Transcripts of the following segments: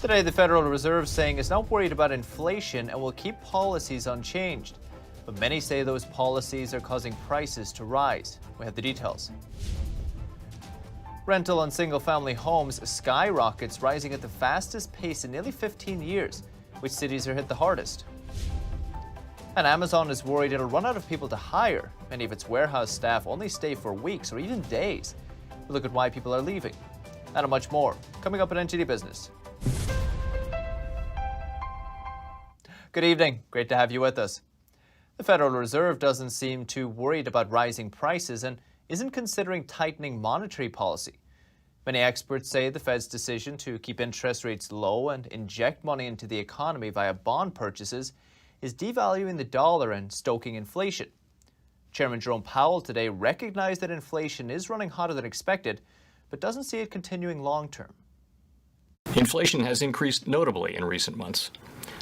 Today, the Federal Reserve saying it's not worried about inflation and will keep policies unchanged. But many say those policies are causing prices to rise. We have the details. Rental on single-family homes skyrockets, rising at the fastest pace in nearly 15 years. Which cities are hit the hardest? And Amazon is worried it'll run out of people to hire. Many of its warehouse staff only stay for weeks or even days. We look at why people are leaving. That and much more, coming up at NTD Business. Good evening. Great to have you with us. The Federal Reserve doesn't seem too worried about rising prices and isn't considering tightening monetary policy. Many experts say the Fed's decision to keep interest rates low and inject money into the economy via bond purchases is devaluing the dollar and stoking inflation. Chairman Jerome Powell today recognized that inflation is running hotter than expected, but doesn't see it continuing long term. Inflation has increased notably in recent months.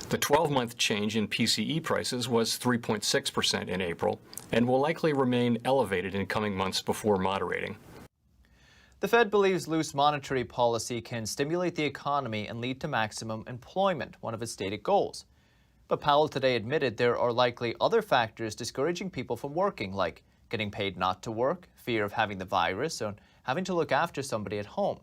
The 12-month change in PCE prices was 3.6% in April and will likely remain elevated in coming months before moderating. The Fed believes loose monetary policy can stimulate the economy and lead to maximum employment, one of its stated goals. But Powell today admitted there are likely other factors discouraging people from working, like getting paid not to work, fear of having the virus, or having to look after somebody at home.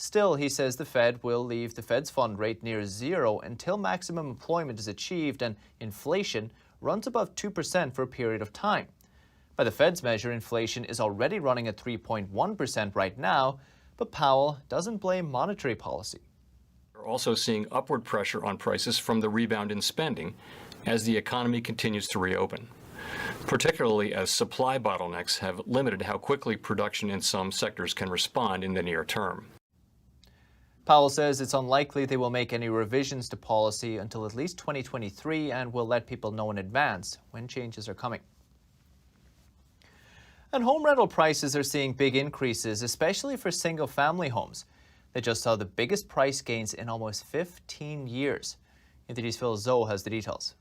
Still, he says the Fed will leave the Fed's fund rate near zero until maximum employment is achieved and inflation runs above 2% for a period of time. By the Fed's measure, inflation is already running at 3.1% right now, but Powell doesn't blame monetary policy. We're also seeing upward pressure on prices from the rebound in spending as the economy continues to reopen, particularly as supply bottlenecks have limited how quickly production in some sectors can respond in the near term. Powell says it's unlikely they will make any revisions to policy until at least 2023 and will let people know in advance when changes are coming. And home rental prices are seeing big increases, especially for single-family homes. They just saw the biggest price gains in almost 15 years. NTD's Phil Zoe has the details.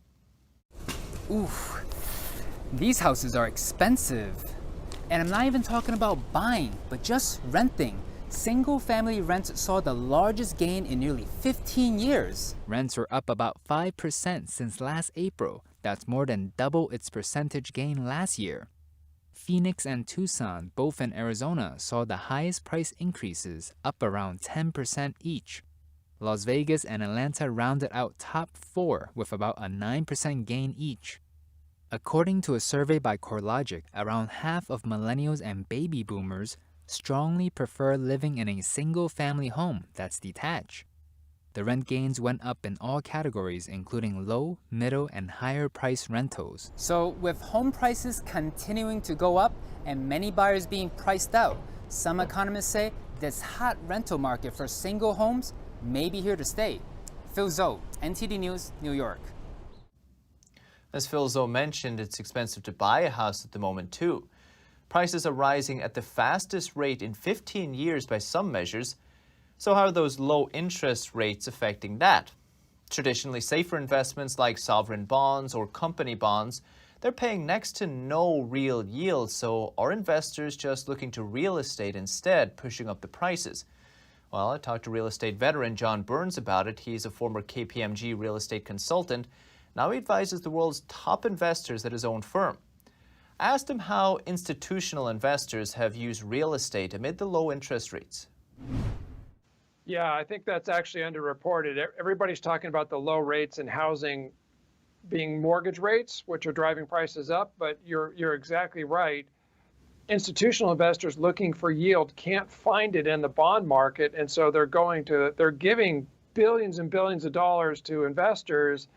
Oof, these houses are expensive. And I'm not even talking about buying, but just renting. Single-family rents saw the largest gain in nearly 15 years. Rents are up about 5% since last April. That's more than double its percentage gain last year. Phoenix and Tucson, both in Arizona, saw the highest price increases, up around 10% each. Las Vegas and Atlanta rounded out top 4 with about a 9% gain each. According to a survey by CoreLogic, around half of millennials and baby boomers strongly prefer living in a single-family home that's detached. The rent gains went up in all categories, including low, middle, and higher price rentals. So with home prices continuing to go up and many buyers being priced out, some economists say this hot rental market for single homes may be here to stay. Phil Zoe, NTD News, New York. As Phil Zoe mentioned, it's expensive to buy a house at the moment too. Prices are rising at the fastest rate in 15 years by some measures. So how are those low interest rates affecting that? Traditionally safer investments like sovereign bonds or company bonds, they're paying next to no real yield, so are investors just looking to real estate instead, pushing up the prices? Well, I talked to real estate veteran John Burns about it. He's a former KPMG real estate consultant. Now he advises the world's top investors at his own firm. I asked him how institutional investors have used real estate amid the low interest rates. Yeah, I think that's actually underreported. Everybody's talking about the low rates in housing being mortgage rates, which are driving prices up, but you're exactly right. Institutional investors looking for yield can't find it in the bond market, and so they're giving billions and billions of dollars to investors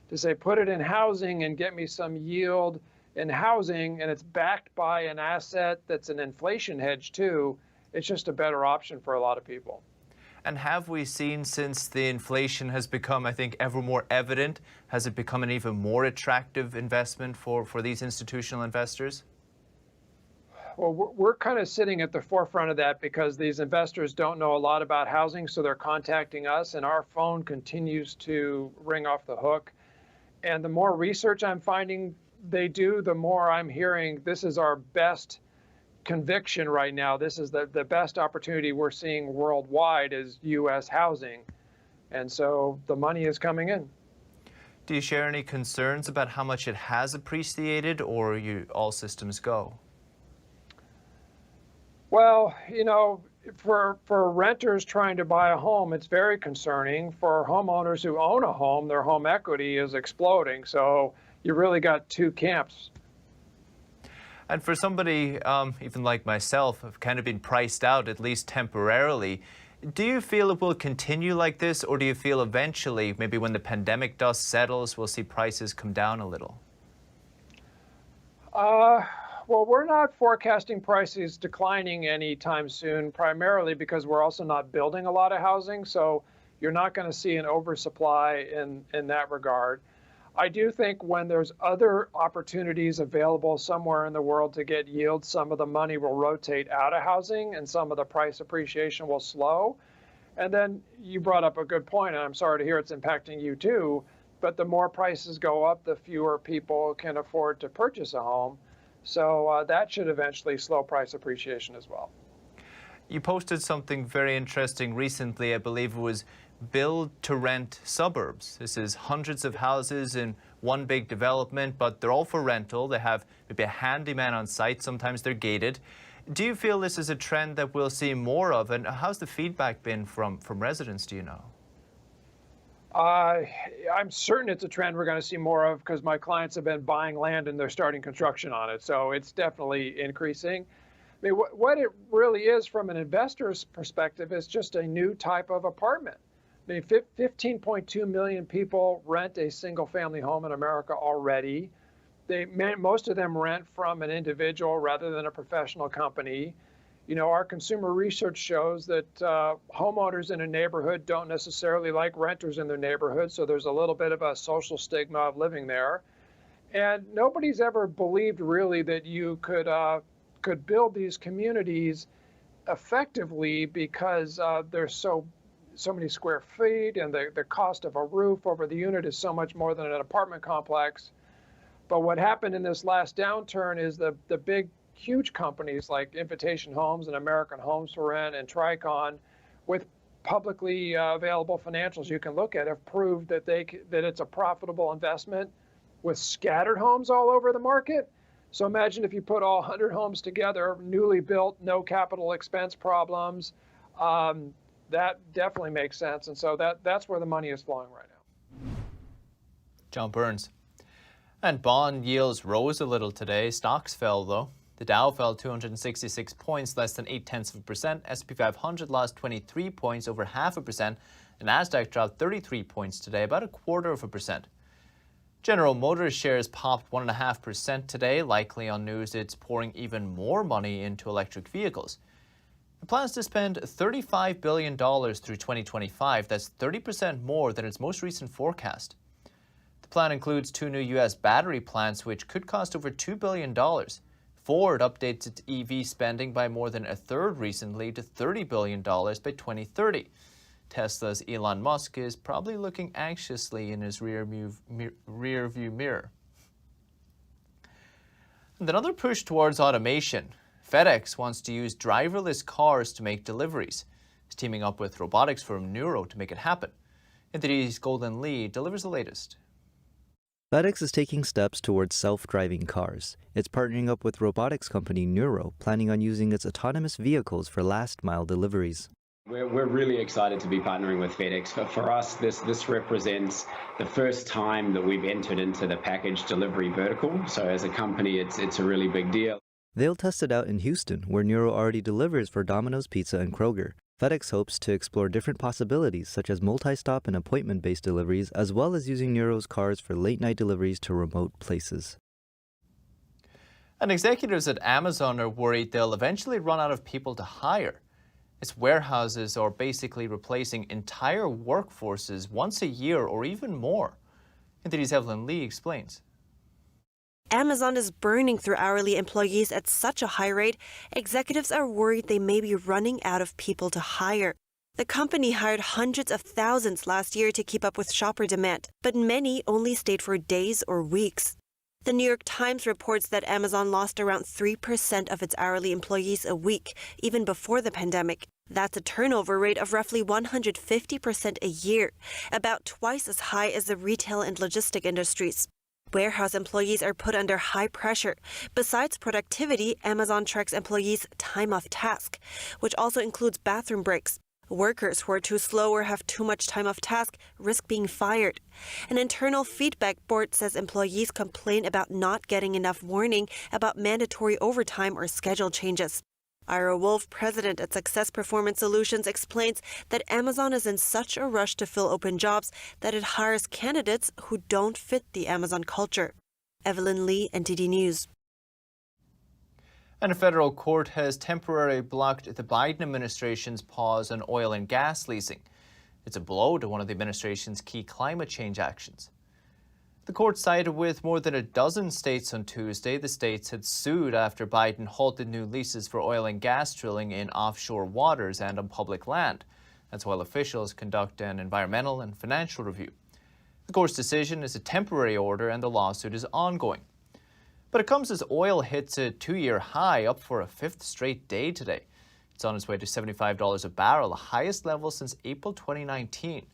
to say, put it in housing and get me some yield in housing, and it's backed by an asset that's an inflation hedge too. It's just a better option for a lot of people. And have we seen, since the inflation has become, I think, ever more evident, has it become an even more attractive investment for these institutional investors? Well, we're kind of sitting at the forefront of that because these investors don't know a lot about housing, so they're contacting us, and our phone continues to ring off the hook. And the more research I'm finding they do, the more I'm hearing this is our best conviction right now. This is the best opportunity we're seeing worldwide is U.S. housing. And so the money is coming in. Do you share any concerns about how much it has appreciated, or all systems go? Well, for renters trying to buy a home, it's very concerning. For homeowners who own a home, their home equity is exploding. So you really got two camps. And for somebody, even like myself, have kind of been priced out, at least temporarily, do you feel it will continue like this, or do you feel eventually, maybe when the pandemic dust settles, we'll see prices come down a little? Well, we're not forecasting prices declining anytime soon, primarily because we're also not building a lot of housing. So you're not going to see an oversupply in that regard. I do think when there's other opportunities available somewhere in the world to get yield, some of the money will rotate out of housing and some of the price appreciation will slow. And then you brought up a good point, and I'm sorry to hear it's impacting you too, but the more prices go up, the fewer people can afford to purchase a home. So that should eventually slow price appreciation as well. You posted something very interesting recently. I believe it was build to rent suburbs. This is hundreds of houses in one big development, but they're all for rental. They have maybe a handyman on site. Sometimes they're gated. Do you feel this is a trend that we'll see more of? And how's the feedback been from residents, do you know? I'm certain it's a trend we're going to see more of because my clients have been buying land and they're starting construction on it. So it's definitely increasing. I mean, what it really is from an investor's perspective is just a new type of apartment. I mean, 15.2 million people rent a single family home in America already. Most of them rent from an individual rather than a professional company. Our consumer research shows that homeowners in a neighborhood don't necessarily like renters in their neighborhood, so there's a little bit of a social stigma of living there. And nobody's ever believed really that you could build these communities effectively because there's so many square feet, and the cost of a roof over the unit is so much more than an apartment complex. But what happened in this last downturn is the big huge companies like Invitation Homes and American Homes for Rent and Tricon, with publicly available financials you can look at, have proved that it's a profitable investment with scattered homes all over the market. So imagine if you put all 100 homes together, newly built, no capital expense problems. That definitely makes sense. And so that's where the money is flowing right now. John Burns. And bond yields rose a little today. Stocks fell, though. The Dow fell 266 points, less than 0.8%. S&P 500 lost 23 points, over 0.5%. The Nasdaq dropped 33 points today, about 0.25%. General Motors shares popped 1.5% today, likely on news it's pouring even more money into electric vehicles. It plans to spend $35 billion through 2025. That's 30% more than its most recent forecast. The plan includes 2 new U.S. battery plants, which could cost over $2 billion. Ford updates its EV spending by more than a third recently to $30 billion by 2030. Tesla's Elon Musk is probably looking anxiously in his rearview mirror. And another push towards automation. FedEx wants to use driverless cars to make deliveries. It's teaming up with robotics firm Nuro to make it happen. NTD's Golden Lee delivers the latest. FedEx is taking steps towards self-driving cars. It's partnering up with robotics company Nuro, planning on using its autonomous vehicles for last-mile deliveries. We're really excited to be partnering with FedEx. For us, this represents the first time that we've entered into the package delivery vertical. So as a company, it's a really big deal. They'll test it out in Houston, where Nuro already delivers for Domino's Pizza and Kroger. FedEx hopes to explore different possibilities, such as multi-stop and appointment-based deliveries, as well as using Nuro's cars for late-night deliveries to remote places. And executives at Amazon are worried they'll eventually run out of people to hire. Its warehouses are basically replacing entire workforces once a year or even more. NTD's Evelyn Lee explains. Amazon is burning through hourly employees at such a high rate, executives are worried they may be running out of people to hire. The company hired hundreds of thousands last year to keep up with shopper demand, but many only stayed for days or weeks. The New York Times reports that Amazon lost around 3% of its hourly employees a week, even before the pandemic. That's a turnover rate of roughly 150% a year, about twice as high as the retail and logistic industries. Warehouse employees are put under high pressure. Besides productivity, Amazon tracks employees' time off task, which also includes bathroom breaks. Workers who are too slow or have too much time off task risk being fired. An internal feedback board says employees complain about not getting enough warning about mandatory overtime or schedule changes. Ira Wolf, president at Success Performance Solutions, explains that Amazon is in such a rush to fill open jobs that it hires candidates who don't fit the Amazon culture. Evelyn Lee, NTD News. And a federal court has temporarily blocked the Biden administration's pause on oil and gas leasing. It's a blow to one of the administration's key climate change actions. The court sided with more than a dozen states on Tuesday. The states had sued after Biden halted new leases for oil and gas drilling in offshore waters and on public land. That's while officials conduct an environmental and financial review. The court's decision is a temporary order and the lawsuit is ongoing. But it comes as oil hits a two-year high, up for a fifth straight day today. It's on its way to $75 a barrel, the highest level since April 2019.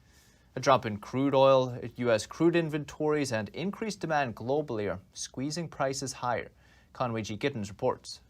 A drop in crude oil, U.S. crude inventories, and increased demand globally are squeezing prices higher. Conway G. Gittins reports.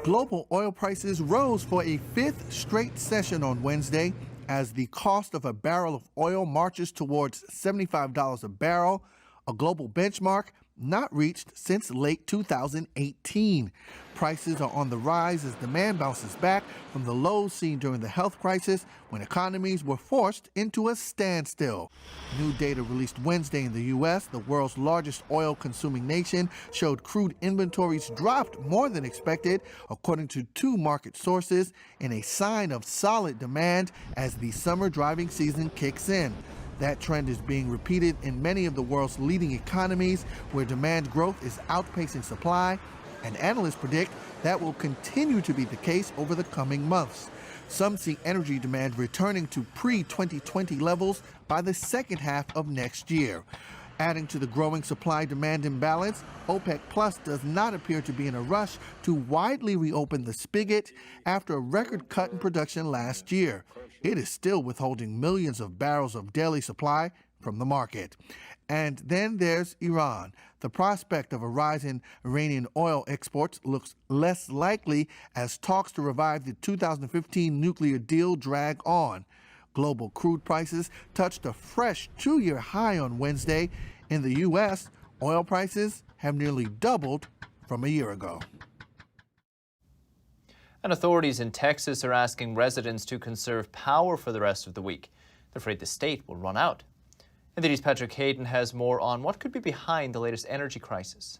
Global oil prices rose for a fifth straight session on Wednesday as the cost of a barrel of oil marches towards $75 a barrel, a global benchmark not reached since late 2018. Prices are on the rise as demand bounces back from the lows seen during the health crisis when economies were forced into a standstill. New data released Wednesday in the U.S., the world's largest oil-consuming nation, showed crude inventories dropped more than expected, according to two market sources, in a sign of solid demand as the summer driving season kicks in. That trend is being repeated in many of the world's leading economies where demand growth is outpacing supply, and analysts predict that will continue to be the case over the coming months. Some see energy demand returning to pre-2020 levels by the second half of next year. Adding to the growing supply-demand imbalance, OPEC Plus does not appear to be in a rush to widely reopen the spigot after a record cut in production last year. It is still withholding millions of barrels of daily supply from the market. And then there's Iran. The prospect of a rise in Iranian oil exports looks less likely as talks to revive the 2015 nuclear deal drag on. Global crude prices touched a fresh two-year high on Wednesday. In the U.S., oil prices have nearly doubled from a year ago. And authorities in Texas are asking residents to conserve power for the rest of the week. They're afraid the state will run out. NTD's Patrick Hayden has more on what could be behind the latest energy crisis.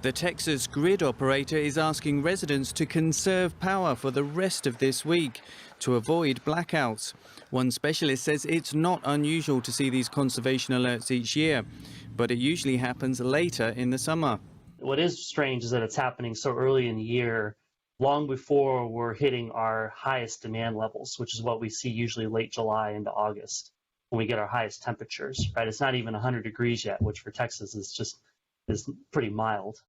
The Texas grid operator is asking residents to conserve power for the rest of this week to avoid blackouts. One specialist says it's not unusual to see these conservation alerts each year, but it usually happens later in the summer. What is strange is that it's happening so early in the year, long before we're hitting our highest demand levels, which is what we see usually late July into August when we get our highest temperatures, right? It's not even 100 degrees yet, which for Texas is pretty mild.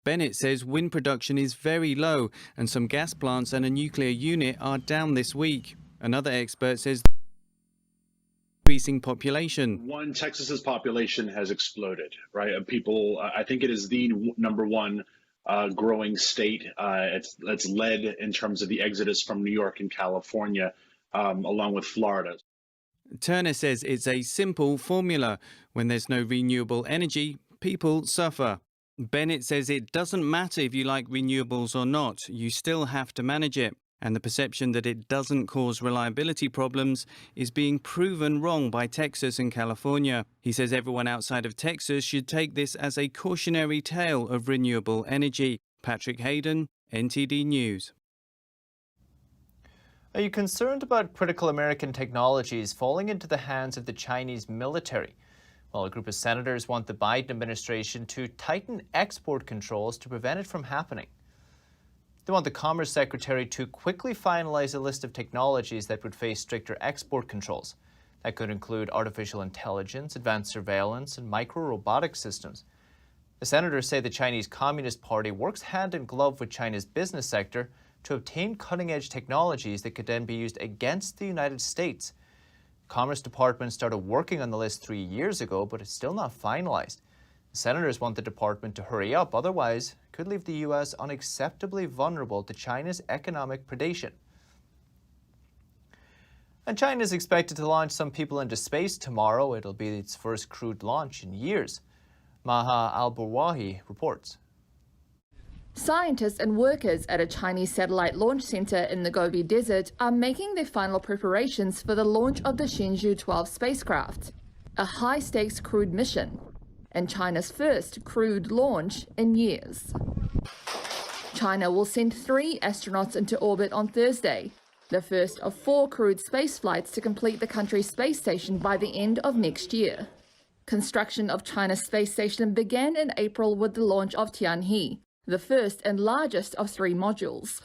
Bennett says wind production is very low and some gas plants and a nuclear unit are down this week. Another expert says increasing population. One, Texas's population has exploded, right? People, I think it is the number one growing state. It's led in terms of the exodus from New York and California, along with Florida. Turner says it's a simple formula. When there's no renewable energy, people suffer. Bennett says it doesn't matter if you like renewables or not, you still have to manage it. And the perception that it doesn't cause reliability problems is being proven wrong by Texas and California. He says everyone outside of Texas should take this as a cautionary tale of renewable energy. Patrick Hayden, NTD News. Are you concerned about critical American technologies falling into the hands of the Chinese military? Well, a group of senators want the Biden administration to tighten export controls to prevent it from happening. They want the Commerce Secretary to quickly finalize a list of technologies that would face stricter export controls. That could include artificial intelligence, advanced surveillance, and micro-robotic systems. The senators say the Chinese Communist Party works hand in glove with China's business sector to obtain cutting-edge technologies that could then be used against the United States. The Commerce Department started working on the list 3 years ago, but it's still not finalized. The senators want the department to hurry up, otherwise it could leave the U.S. unacceptably vulnerable to China's economic predation. And China is expected to launch some people into space tomorrow. It'll be its first crewed launch in years. Maha Al-Burwahi reports. Scientists and workers at a Chinese satellite launch center in the Gobi Desert are making their final preparations for the launch of the Shenzhou 12 spacecraft, a high-stakes crewed mission, and China's first crewed launch in years. China will send 3 astronauts into orbit on Thursday, the first of 4 crewed space flights to complete the country's space station by the end of next year. Construction of China's space station began in April with the launch of Tianhe, the first and largest of 3 modules.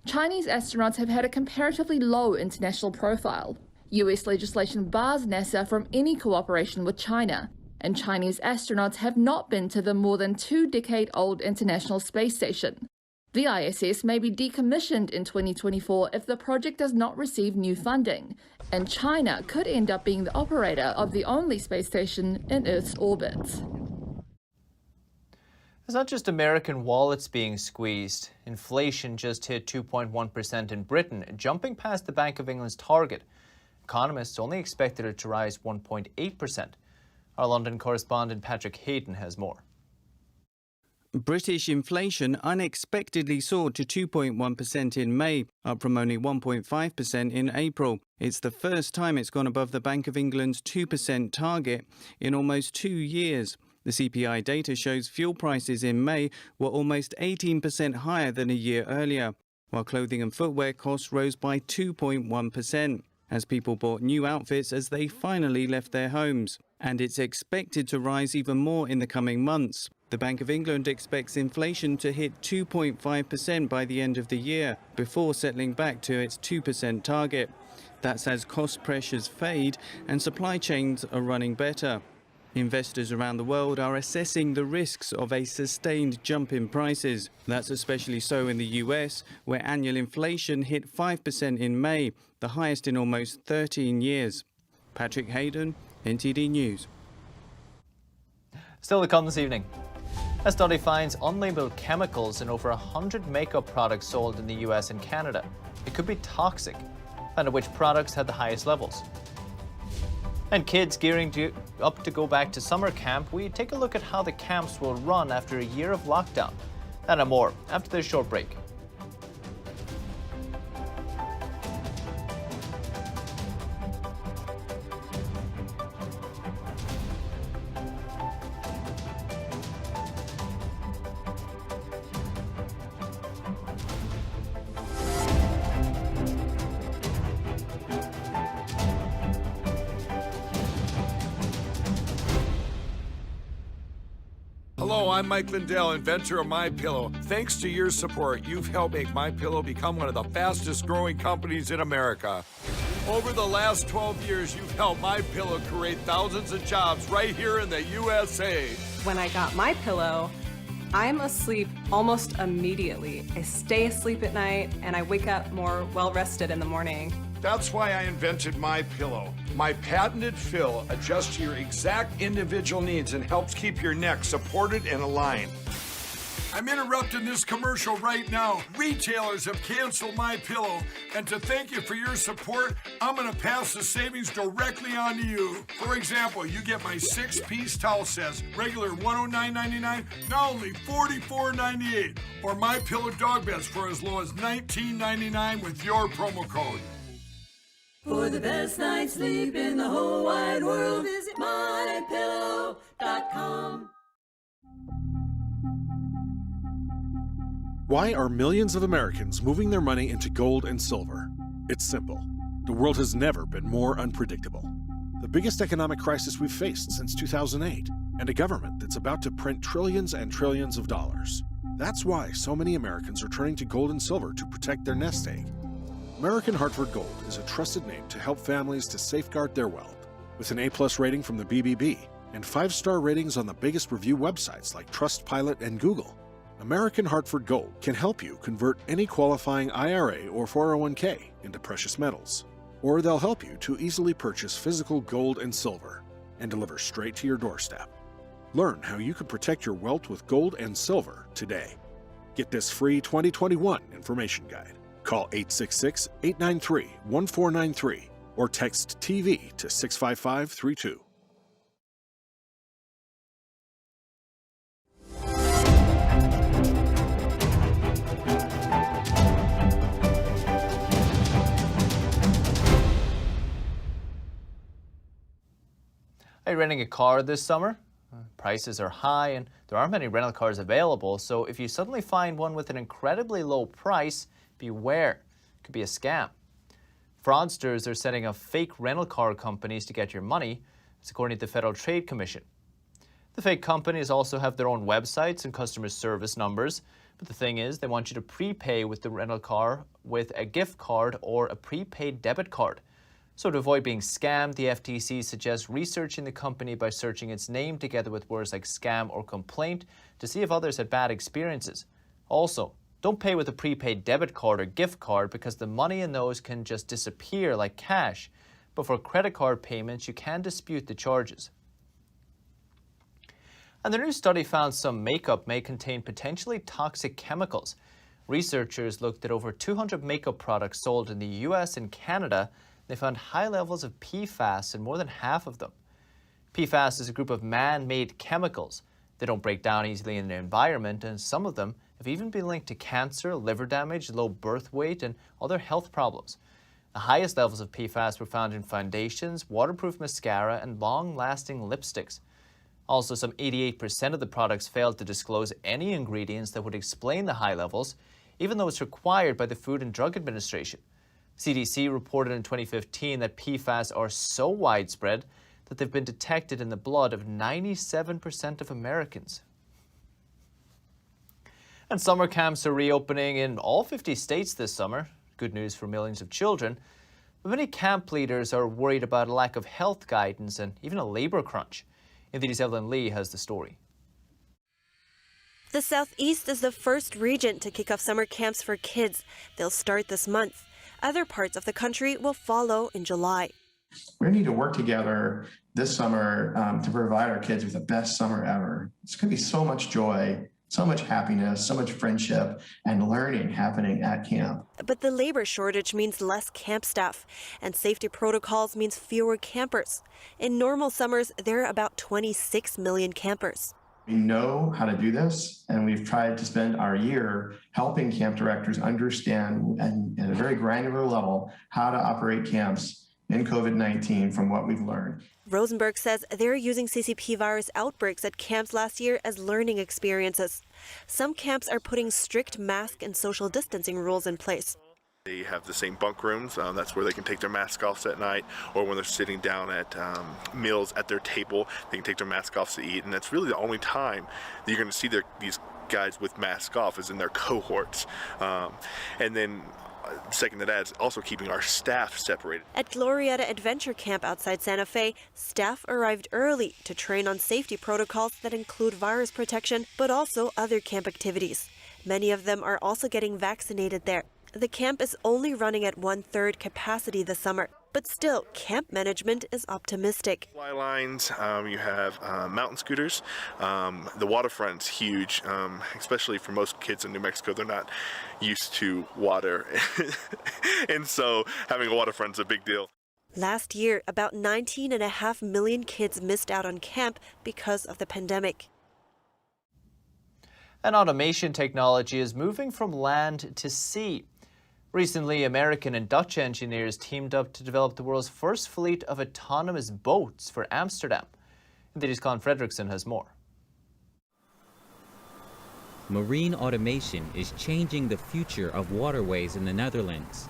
Chinese astronauts have had a comparatively low international profile. US legislation bars NASA from any cooperation with China, and Chinese astronauts have not been to the more than 2-decade-old International Space Station. The ISS may be decommissioned in 2024 if the project does not receive new funding, and China could end up being the operator of the only space station in Earth's orbit. It's not just American wallets being squeezed. Inflation just hit 2.1% in Britain, jumping past the Bank of England's target. Economists only expected it to rise 1.8%. Our London correspondent Patrick Hayden has more. British inflation unexpectedly soared to 2.1% in May, up from only 1.5% in April. It's the first time it's gone above the Bank of England's 2% target in almost 2 years. The CPI data shows fuel prices in May were almost 18% higher than a year earlier, while clothing and footwear costs rose by 2.1%, as people bought new outfits as they finally left their homes. And it's expected to rise even more in the coming months. The Bank of England expects inflation to hit 2.5% by the end of the year, before settling back to its 2% target. That's as cost pressures fade and supply chains are running better. Investors around the world are assessing the risks of a sustained jump in prices. That's especially so in the US, where annual inflation hit 5% in May, the highest in almost 13 years. Patrick Hayden, NTD News. Still to come this evening. A study finds unlabeled chemicals in over 100 makeup products sold in the US and Canada. It could be toxic. Find out which products had the highest levels. And kids gearing up to go back to summer camp, we take a look at how the camps will run after a year of lockdown. That and more after this short break. Hello, I'm Mike Lindell, inventor of MyPillow. Thanks to your support, you've helped make MyPillow become one of the fastest growing companies in America. Over the last 12 years, you've helped MyPillow create thousands of jobs right here in the USA. When I got MyPillow, I'm asleep almost immediately. I stay asleep at night and I wake up more well-rested in the morning. That's why I invented MyPillow. My patented fill adjusts to your exact individual needs and helps keep your neck supported and aligned. I'm interrupting this commercial right now. Retailers have canceled MyPillow, and to thank you for your support, I'm going to pass the savings directly on to you. For example, you get my 6-piece towel sets, regular $109.99, now only $44.98, or MyPillow dog beds for as low as $19.99 with your promo code. For the best night's sleep in the whole wide world, visit MyPillow.com. Why are millions of Americans moving their money into gold and silver? It's simple. The world has never been more unpredictable. The biggest economic crisis we've faced since 2008, and a government that's about to print trillions and trillions of dollars. That's why so many Americans are turning to gold and silver to protect their nest egg. American Hartford Gold is a trusted name to help families to safeguard their wealth. With an A+ rating from the BBB and 5-star ratings on the biggest review websites like Trustpilot and Google, American Hartford Gold can help you convert any qualifying IRA or 401k into precious metals. Or they'll help you to easily purchase physical gold and silver and deliver straight to your doorstep. Learn how you can protect your wealth with gold and silver today. Get this free 2021 information guide. Call 866-893-1493 or text TV to 65532. Are you renting a car this summer? Prices are high and there aren't many rental cars available, so if you suddenly find one with an incredibly low price, beware. It could be a scam. Fraudsters are setting up fake rental car companies to get your money, that's according to the Federal Trade Commission. The fake companies also have their own websites and customer service numbers, but the thing is, they want you to prepay with the rental car with a gift card or a prepaid debit card. So to avoid being scammed, the FTC suggests researching the company by searching its name together with words like scam or complaint to see if others had bad experiences. Also, don't pay with a prepaid debit card or gift card because the money in those can just disappear like cash. But for credit card payments, you can dispute the charges. And the new study found some makeup may contain potentially toxic chemicals. Researchers looked at over 200 makeup products sold in the US and Canada. They found high levels of PFAS in more than half of them. PFAS is a group of man-made chemicals. They don't break down easily in the environment, and some of them have even been linked to cancer, liver damage, low birth weight, and other health problems. The highest levels of PFAS were found in foundations, waterproof mascara, and long-lasting lipsticks. Also, some 88% of the products failed to disclose any ingredients that would explain the high levels, even though it's required by the Food and Drug Administration. CDC reported in 2015 that PFAS are so widespread that they've been detected in the blood of 97% of Americans. And summer camps are reopening in all 50 states this summer. Good news for millions of children. But many camp leaders are worried about a lack of health guidance and even a labor crunch. NTD's Evelyn Lee has the story. The Southeast is the first region to kick off summer camps for kids. They'll start this month. Other parts of the country will follow in July. We need to work together this summer to provide our kids with the best summer ever. It's going to be so much joy, so much happiness, so much friendship and learning happening at camp. But the labor shortage means less camp staff, and safety protocols means fewer campers. In normal summers, there are about 26 million campers. We know how to do this, and we've tried to spend our year helping camp directors understand and at a very granular level how to operate camps in COVID-19 from what we've learned. Rosenberg says they're using CCP virus outbreaks at camps last year as learning experiences. Some camps are putting strict mask and social distancing rules in place. They have the same bunk rooms. That's where they can take their mask off at night, or when they're sitting down at meals at their table, they can take their mask off to eat. And that's really the only time that you're going to see these guys with masks off is in their cohorts. And then second to that is also keeping our staff separated. At Glorietta Adventure Camp outside Santa Fe, staff arrived early to train on safety protocols that include virus protection, but also other camp activities. Many of them are also getting vaccinated there. The camp is only running at 1/3 capacity this summer, but still, camp management is optimistic. Fly lines, you have mountain scooters. The waterfront's huge, especially for most kids in New Mexico. They're not used to water, and so having a waterfront's a big deal. Last year, about 19.5 million kids missed out on camp because of the pandemic. And automation technology is moving from land to sea. Recently, American and Dutch engineers teamed up to develop the world's first fleet of autonomous boats for Amsterdam. NTD's Colin Fredrickson has more. Marine automation is changing the future of waterways in the Netherlands.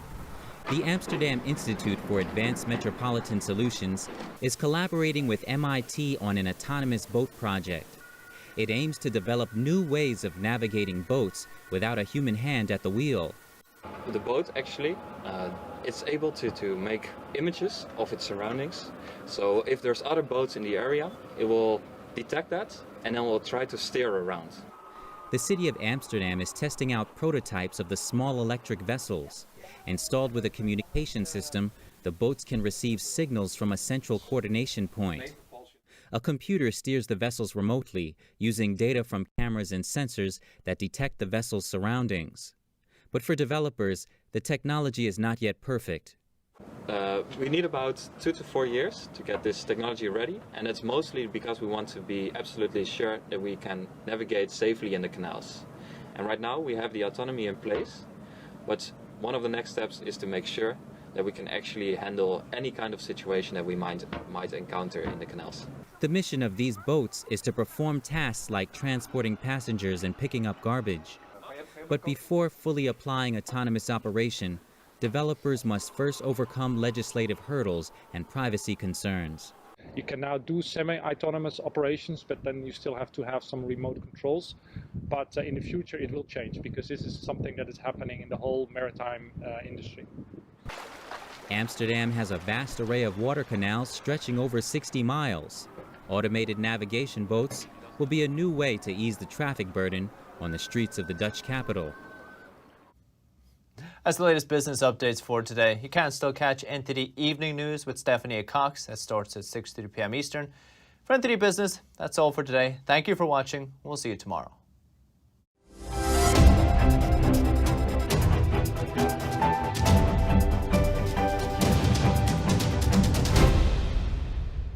The Amsterdam Institute for Advanced Metropolitan Solutions is collaborating with MIT on an autonomous boat project. It aims to develop new ways of navigating boats without a human hand at the wheel. the boat actually, it's able to make images of its surroundings. So if there's other boats in the area, it will detect that and then will try to steer around. The city of Amsterdam is testing out prototypes of the small electric vessels. Installed with a communication system, the boats can receive signals from a central coordination point. A computer steers the vessels remotely, using data from cameras and sensors that detect the vessel's surroundings. But for developers, the technology is not yet perfect. We need about 2 to 4 years to get this technology ready, and it's mostly because we want to be absolutely sure that we can navigate safely in the canals. And right now we have the autonomy in place, but one of the next steps is to make sure that we can actually handle any kind of situation that we might encounter in the canals. The mission of these boats is to perform tasks like transporting passengers and picking up garbage. But before fully applying autonomous operation, developers must first overcome legislative hurdles and privacy concerns. You can now do semi-autonomous operations, but then you still have to have some remote controls. But in the future it will change, because this is something that is happening in the whole maritime industry. Amsterdam has a vast array of water canals stretching over 60 miles. Automated navigation boats will be a new way to ease the traffic burden on the streets of the Dutch capital. That's the latest business updates for today. You can still catch NTD Evening News with Stephanie Cox. That starts at 6:30 p.m. Eastern. For NTD Business, that's all for today. Thank you for watching. We'll see you tomorrow.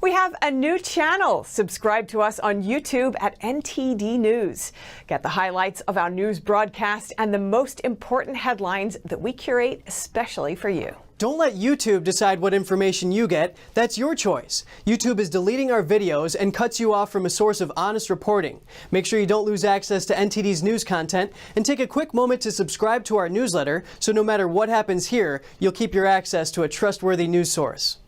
We have a new channel. Subscribe to us on YouTube at NTD News. Get the highlights of our news broadcast and the most important headlines that we curate especially for you. Don't let YouTube decide what information you get. That's your choice. YouTube is deleting our videos and cuts you off from a source of honest reporting. Make sure you don't lose access to NTD's news content, and take a quick moment to subscribe to our newsletter so no matter what happens here, you'll keep your access to a trustworthy news source.